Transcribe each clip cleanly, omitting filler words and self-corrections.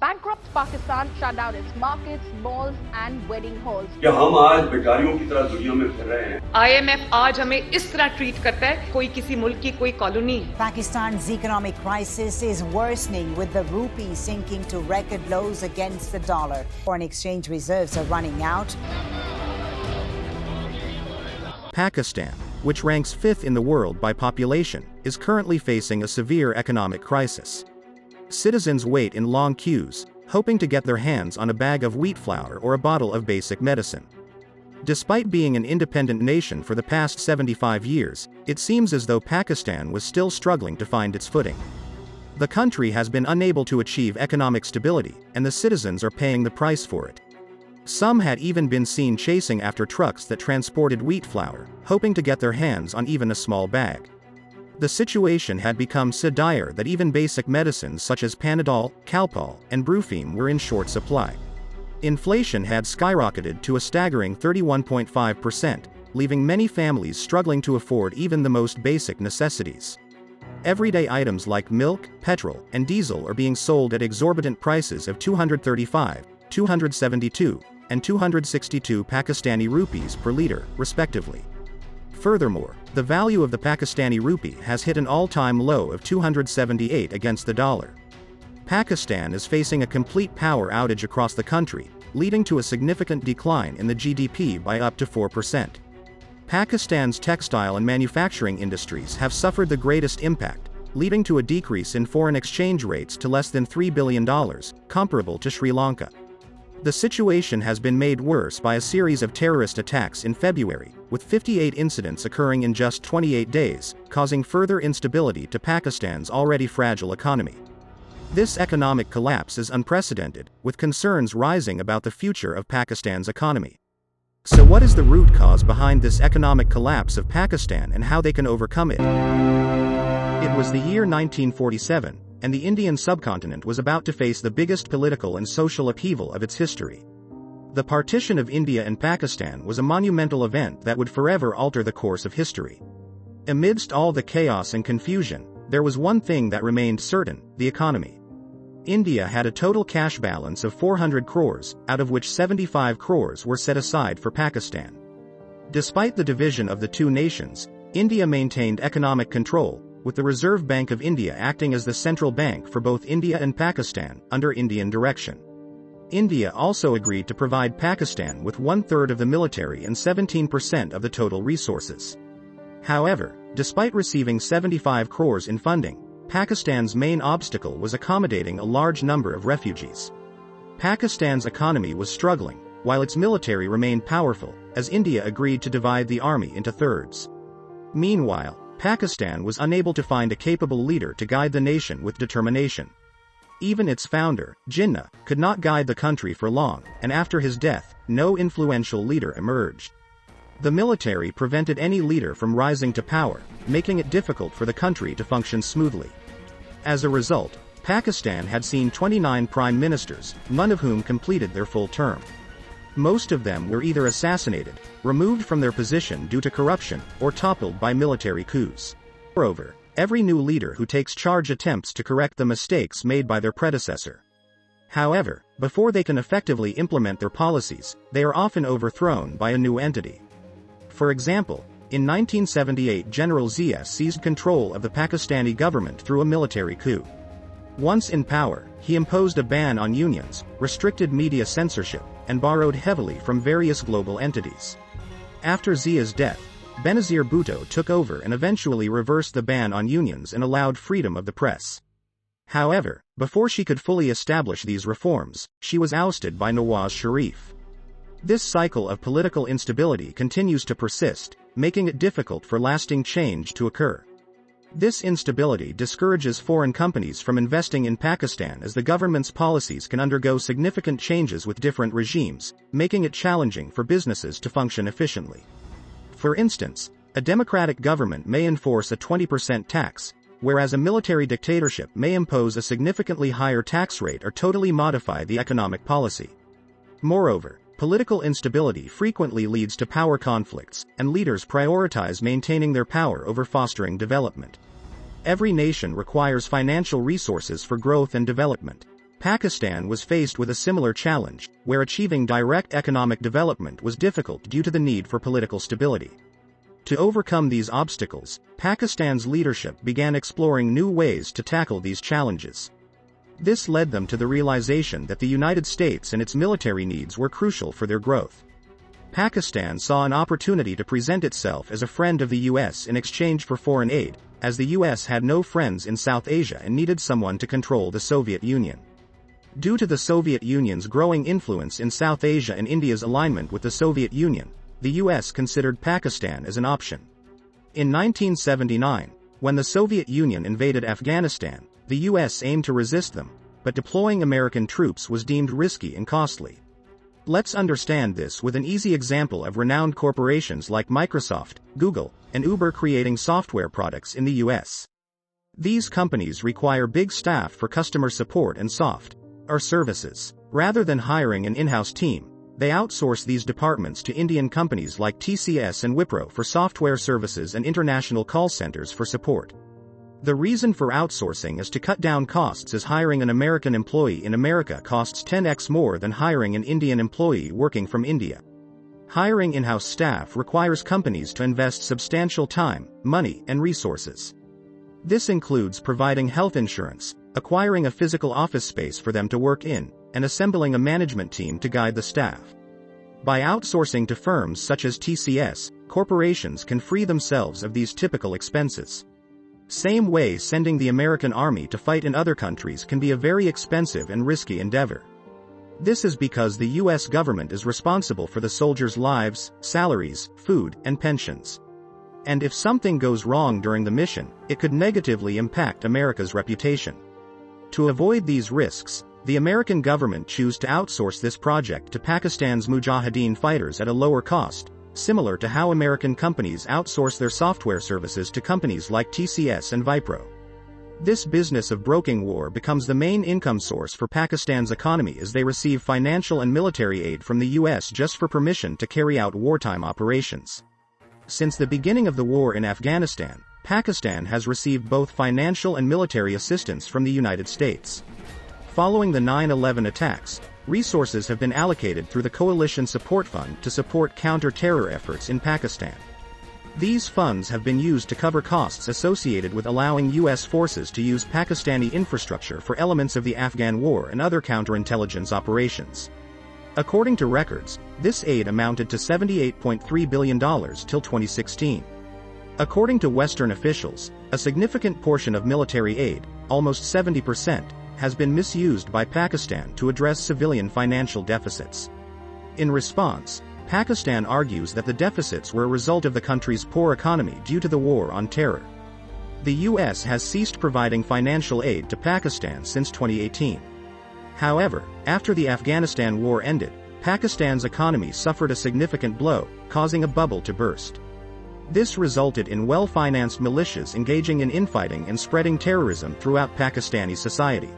bankrupt Pakistan shut down its markets, malls and wedding halls. क्या हम आज बेकारियों की तरह दुनिया में फिर रहे हैं? IMF आज हमें इस तरह ट्रीट करता है कोई किसी मुल्क की कोई colony. Pakistan's economic crisis is worsening with the rupee sinking to record lows against the dollar. Foreign exchange reserves are running out. Pakistan, which ranks 5th in the world by population, is currently facing a severe economic crisis. Citizens wait in long queues, hoping to get their hands on a bag of wheat flour or a bottle of basic medicine. Despite being an independent nation for the past 75 years, it seems as though Pakistan was still struggling to find its footing. The country has been unable to achieve economic stability, and the citizens are paying the price for it. Some had even been seen chasing after trucks that transported wheat flour, hoping to get their hands on even a small bag. The situation had become so dire that even basic medicines such as Panadol, Calpol, and Brufen were in short supply. Inflation had skyrocketed to a staggering 31.5%, leaving many families struggling to afford even the most basic necessities. Everyday items like milk, petrol, and diesel are being sold at exorbitant prices of 235, 272, and 262 Pakistani rupees per liter, respectively. Furthermore, the value of the Pakistani rupee has hit an all-time low of 278 against the dollar. Pakistan is facing a complete power outage across the country, leading to a significant decline in the GDP by up to 4%. Pakistan's textile and manufacturing industries have suffered the greatest impact, leading to a decrease in foreign exchange rates to less than $3 billion, comparable to Sri Lanka. The situation has been made worse by a series of terrorist attacks in February, with 58 incidents occurring in just 28 days, causing further instability to Pakistan's already fragile economy. This economic collapse is unprecedented, with concerns rising about the future of Pakistan's economy. So what is the root cause behind this economic collapse of Pakistan and how they can overcome it? It was the year 1947, and the Indian subcontinent was about to face the biggest political and social upheaval of its history. The partition of India and Pakistan was a monumental event that would forever alter the course of history. Amidst all the chaos and confusion, there was one thing that remained certain: the economy. India had a total cash balance of 400 crores, out of which 75 crores were set aside for Pakistan. Despite the division of the two nations, India maintained economic control, with the Reserve Bank of India acting as the central bank for both India and Pakistan, under Indian direction. India also agreed to provide Pakistan with 1/3 of the military and 17% of the total resources. However, despite receiving 75 crores in funding, Pakistan's main obstacle was accommodating a large number of refugees. Pakistan's economy was struggling, while its military remained powerful, as India agreed to divide the army into thirds. Meanwhile, Pakistan was unable to find a capable leader to guide the nation with determination. Even its founder, Jinnah, could not guide the country for long, and after his death, no influential leader emerged. The military prevented any leader from rising to power, making it difficult for the country to function smoothly. As a result, Pakistan had seen 29 prime ministers, none of whom completed their full term. Most of them were either assassinated, removed from their position due to corruption, or toppled by military coups. Moreover, every new leader who takes charge attempts to correct the mistakes made by their predecessor. However, before they can effectively implement their policies, they are often overthrown by a new entity. For example, in 1978 General Zia seized control of the Pakistani government through a military coup. Once in power, he imposed a ban on unions, restricted media censorship, and borrowed heavily from various global entities. After Zia's death, Benazir Bhutto took over and eventually reversed the ban on unions and allowed freedom of the press. However, before she could fully establish these reforms, she was ousted by Nawaz Sharif. This cycle of political instability continues to persist, making it difficult for lasting change to occur. This instability discourages foreign companies from investing in Pakistan as the government's policies can undergo significant changes with different regimes, making it challenging for businesses to function efficiently. For instance, a democratic government may enforce a 20% tax, whereas a military dictatorship may impose a significantly higher tax rate or totally modify the economic policy. Moreover, political instability frequently leads to power conflicts, and leaders prioritize maintaining their power over fostering development. Every nation requires financial resources for growth and development. Pakistan was faced with a similar challenge, where achieving direct economic development was difficult due to the need for political stability. To overcome these obstacles, Pakistan's leadership began exploring new ways to tackle these challenges. This led them to the realization that the United States and its military needs were crucial for their growth. Pakistan saw an opportunity to present itself as a friend of the US in exchange for foreign aid, as the US had no friends in South Asia and needed someone to control the Soviet Union. Due to the Soviet Union's growing influence in South Asia and India's alignment with the Soviet Union, the US considered Pakistan as an option. In 1979, when the Soviet Union invaded Afghanistan, the US aimed to resist them, but deploying American troops was deemed risky and costly. Let's understand this with an easy example of renowned corporations like Microsoft, Google, and Uber creating software products in the US. These companies require big staff for customer support and software services. Rather than hiring an in-house team, they outsource these departments to Indian companies like TCS and Wipro for software services and international call centers for support. The reason for outsourcing is to cut down costs, as hiring an American employee in America costs 10x more than hiring an Indian employee working from India. Hiring in-house staff requires companies to invest substantial time, money, and resources. This includes providing health insurance, acquiring a physical office space for them to work in, and assembling a management team to guide the staff. By outsourcing to firms such as TCS, corporations can free themselves of these typical expenses. Same way, sending the American army to fight in other countries can be a very expensive and risky endeavor. This is because the US government is responsible for the soldiers' lives, salaries, food, and pensions. And if something goes wrong during the mission, it could negatively impact America's reputation. To avoid these risks, the American government chose to outsource this project to Pakistan's Mujahideen fighters at a lower cost, similar to how American companies outsource their software services to companies like TCS and Wipro. This business of broking war becomes the main income source for Pakistan's economy, as they receive financial and military aid from the US just for permission to carry out wartime operations. Since the beginning of the war in Afghanistan, Pakistan has received both financial and military assistance from the United States. Following the 9/11 attacks, resources have been allocated through the Coalition Support Fund to support counter-terror efforts in Pakistan. These funds have been used to cover costs associated with allowing US forces to use Pakistani infrastructure for elements of the Afghan war and other counterintelligence operations. According to records, this aid amounted to $78.3 billion till 2016. According to Western officials, a significant portion of military aid, almost 70%, has been misused by Pakistan to address civilian financial deficits. In response, Pakistan argues that the deficits were a result of the country's poor economy due to the war on terror. The US has ceased providing financial aid to Pakistan since 2018. However, after the Afghanistan war ended, Pakistan's economy suffered a significant blow, causing a bubble to burst. This resulted in well-financed militias engaging in infighting and spreading terrorism throughout Pakistani society.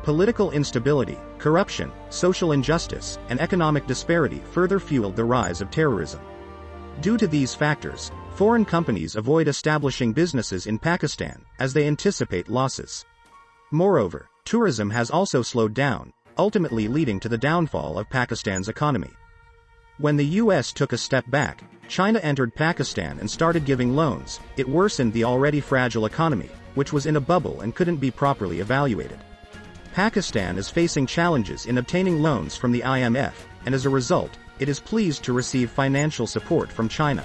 Political instability, corruption, social injustice, and economic disparity further fueled the rise of terrorism. Due to these factors, foreign companies avoid establishing businesses in Pakistan, as they anticipate losses. Moreover, tourism has also slowed down, ultimately leading to the downfall of Pakistan's economy. When the US took a step back, China entered Pakistan and started giving loans. It worsened the already fragile economy, which was in a bubble and couldn't be properly evaluated. Pakistan is facing challenges in obtaining loans from the IMF, and as a result, it is pleased to receive financial support from China.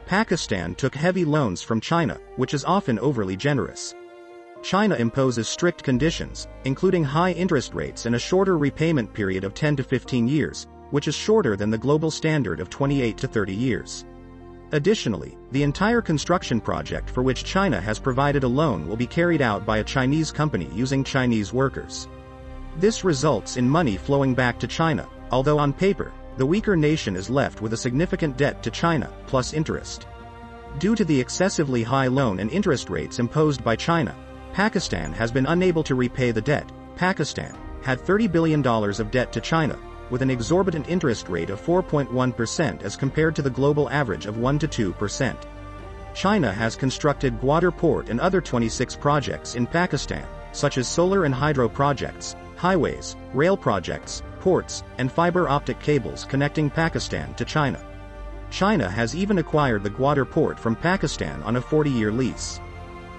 Pakistan took heavy loans from China, which is often overly generous. China imposes strict conditions, including high interest rates and a shorter repayment period of 10 to 15 years, which is shorter than the global standard of 28 to 30 years. Additionally, the entire construction project for which China has provided a loan will be carried out by a Chinese company using Chinese workers. This results in money flowing back to China, although on paper, the weaker nation is left with a significant debt to China, plus interest. Due to the excessively high loan and interest rates imposed by China, Pakistan has been unable to repay the debt. Pakistan had $30 billion of debt to China, with an exorbitant interest rate of 4.1% as compared to the global average of 1 to 2%. China has constructed Gwadar Port and other 26 projects in Pakistan, such as solar and hydro projects. highways, rail projects, ports, and fiber optic cables connecting Pakistan to China. China has even acquired the Gwadar port from Pakistan on a 40-year lease.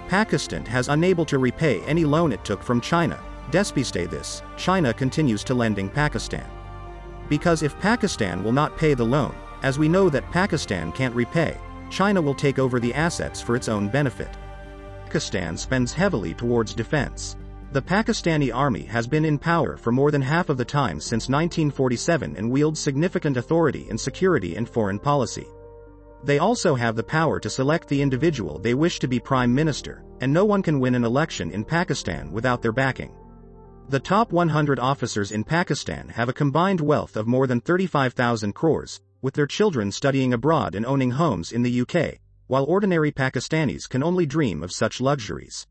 Pakistan has unable to repay any loan it took from China. Despite this, China continues to lending Pakistan. Because if Pakistan will not pay the loan, as we know that Pakistan can't repay, China will take over the assets for its own benefit. Pakistan spends heavily towards defense. The Pakistani army has been in power for more than half of the time since 1947 and wields significant authority in security and foreign policy. They also have the power to select the individual they wish to be prime minister, and no one can win an election in Pakistan without their backing. The top 100 officers in Pakistan have a combined wealth of more than 35,000 crores, with their children studying abroad and owning homes in the UK, while ordinary Pakistanis can only dream of such luxuries.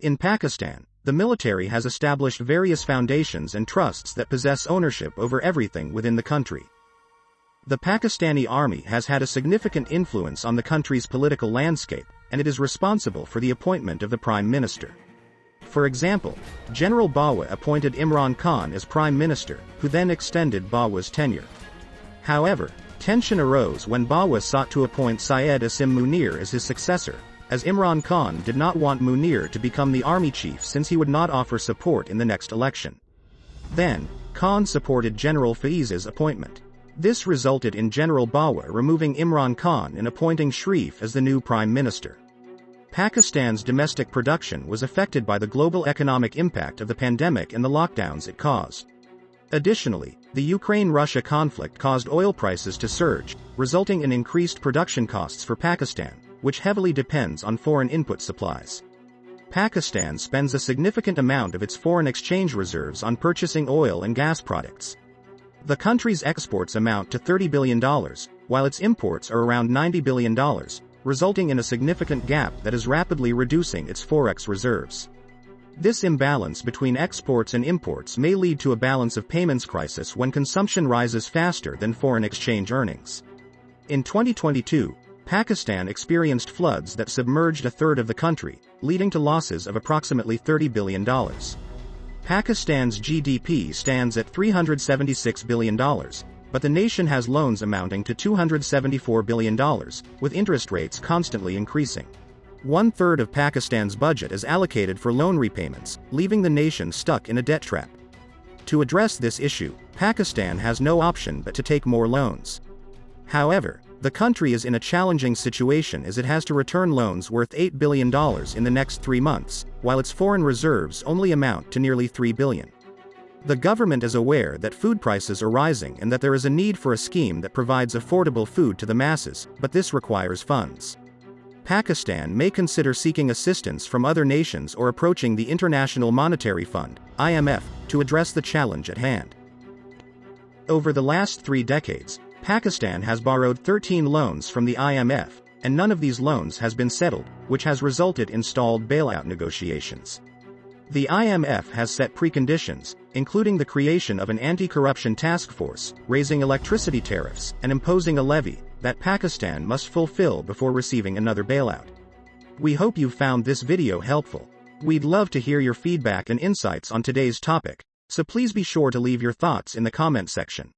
In Pakistan, the military has established various foundations and trusts that possess ownership over everything within the country. The Pakistani army has had a significant influence on the country's political landscape, and it is responsible for the appointment of the prime minister. For example, General Bawa appointed Imran Khan as prime minister, who then extended Bawa's tenure. However, tension arose when Bawa sought to appoint Syed Asim Munir as his successor, as Imran Khan did not want Munir to become the army chief since he would not offer support in the next election. Then, Khan supported General Faiz's appointment. This resulted in General Bawa removing Imran Khan and appointing Sharif as the new prime minister. Pakistan's domestic production was affected by the global economic impact of the pandemic and the lockdowns it caused. Additionally, the Ukraine-Russia conflict caused oil prices to surge, resulting in increased production costs for Pakistan, which heavily depends on foreign input supplies. Pakistan spends a significant amount of its foreign exchange reserves on purchasing oil and gas products. The country's exports amount to $30 billion, while its imports are around $90 billion, resulting in a significant gap that is rapidly reducing its forex reserves. This imbalance between exports and imports may lead to a balance of payments crisis when consumption rises faster than foreign exchange earnings. In 2022, Pakistan experienced floods that submerged a third of the country, leading to losses of approximately $30 billion. Pakistan's GDP stands at $376 billion, but the nation has loans amounting to $274 billion, with interest rates constantly increasing. One-third of Pakistan's budget is allocated for loan repayments, leaving the nation stuck in a debt trap. To address this issue, Pakistan has no option but to take more loans. However, the country is in a challenging situation as it has to return loans worth $8 billion in the next 3 months, while its foreign reserves only amount to nearly $3 billion. The government is aware that food prices are rising and that there is a need for a scheme that provides affordable food to the masses, but this requires funds. Pakistan may consider seeking assistance from other nations or approaching the International Monetary Fund, IMF, to address the challenge at hand. Over the last 3 decades, Pakistan has borrowed 13 loans from the IMF, and none of these loans has been settled, which has resulted in stalled bailout negotiations. The IMF has set preconditions, including the creation of an anti-corruption task force, raising electricity tariffs, and imposing a levy, that Pakistan must fulfill before receiving another bailout. We hope you found this video helpful. We'd love to hear your feedback and insights on today's topic, so please be sure to leave your thoughts in the comment section.